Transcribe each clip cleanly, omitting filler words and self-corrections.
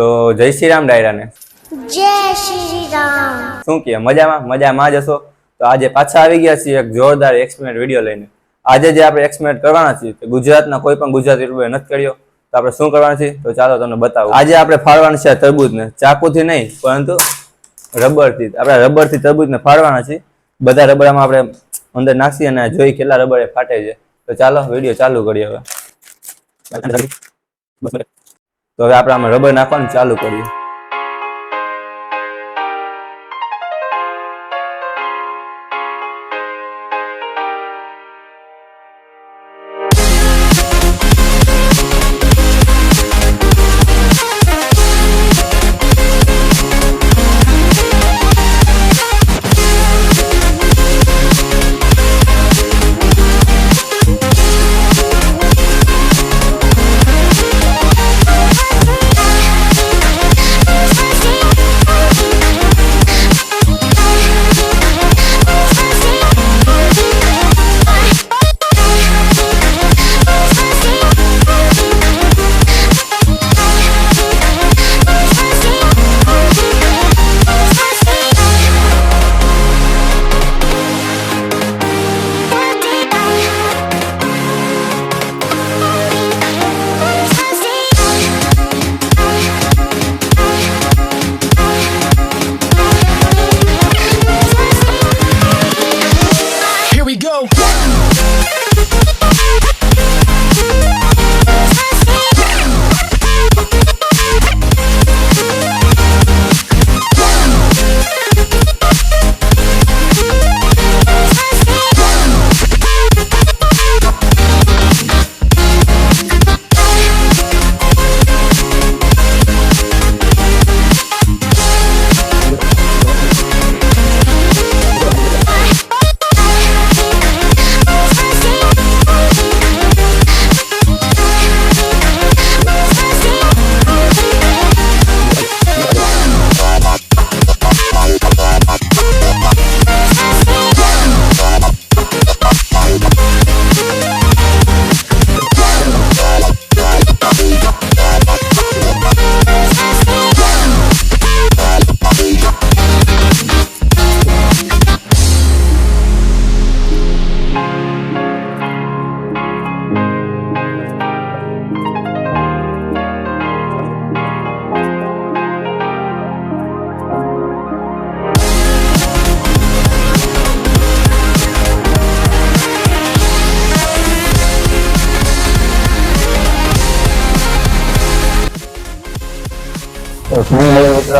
તો જય શ્રી રામ ડાયરાને. જય શ્રી રામ. શું કે મજામાં જ હશો? તો આજે પાછા આવી ગયા છીએ એક જોરદાર એક્સપેરિમેન્ટ વિડીયો લઈને. આજે જે આપણે એક્સપેરિમેન્ટ કરવાના છીએ તે ગુજરાતના કોઈ પણ ગુજરાતી યુટ્યુબરે નથી કર્યો. તો આપણે શું કરવાના છીએ તો ચાલો તમને બતાવું. આજે આપણે ફાડવાના છે તરબૂચને, ચાકુથી નહીં પરંતુ રબરથી. આપણે રબરથી તરબૂચને ફાડવાના છીએ. બધા રબડામાં આપણે અંદર નાખીએ અને જોઈ કેટલા રબડે ફાટે છે. તો ચાલો વિડીયો ચાલુ કરીએ હવે. તો હવે આપણે આમાં રબર નાખવાનું ચાલુ કરીએ.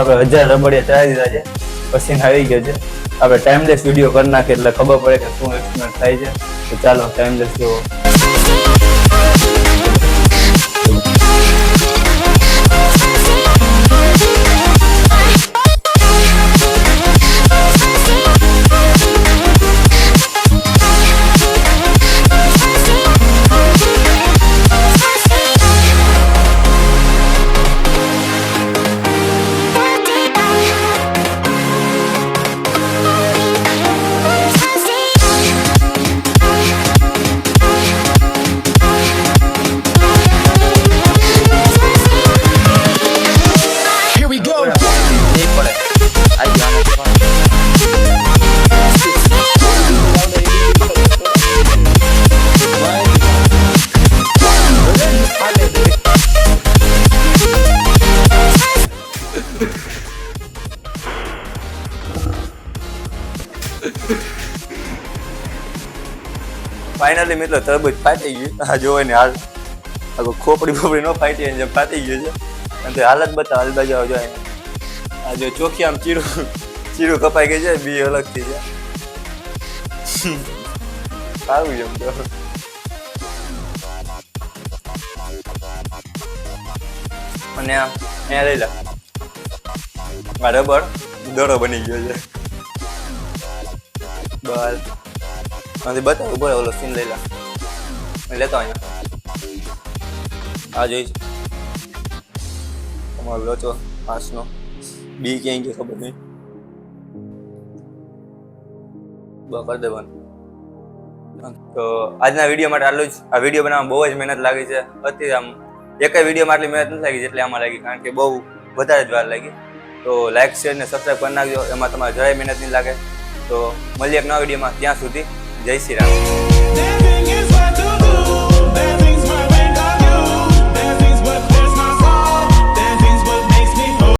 આપણે 1000 રબડિયા ચડાવી દીધા છે, પસીને આવી ગયો છે. આપણે ટાઈમલેસ વિડીયો કરી નાખીએ એટલે ખબર પડે કે શું એક્સપેરિમેન્ટ થાય છે. તો ચાલો ટાઈમલેસ જોવો. ફાઇનલી મિત્રો તરબૂચ ફાટી ગયું. આ જોવે ને હાલ ખોપડી ન ફાટી જેમ ફાટી ગયું છે. અને તે હાલત બતાવ હાલ બાજુ જો આ જો ચોખ્ખી આમ ચીરું કપાઈ ગઈ છે, બી અલગ થઈ જાય. સારું છે તો અને અહીંયા લઈ લે આ રબર દડો બની ગયો છે. બસ આથી બતાવું બોલે ઓલો સીન લઈ લે લેતો અહીંયા. આ જોઈશ તમારો લોચો હાસનો બી ક્યાંય ગયો ખબર નહીં. કરી દેવાનું. તો આજના વિડીયો માટે આટલું જ. આ વિડીયો બનાવવામાં બહુ જ મહેનત લાગી છે. અત્યારે આમ એક વિડીયોમાં આટલી મહેનત નથી લાગી જેટલી આમાં લાગી, કારણ કે બહુ વધારે જ વાર લાગી. તો લાઇક શેર ને સબસ્ક્રાઈબ કરી નાખજો, એમાં તમારે જરાય મહેનત નહીં લાગે. તો મળીએ એક નવા વિડીયોમાં, ત્યાં સુધી જય શ્રી રામ.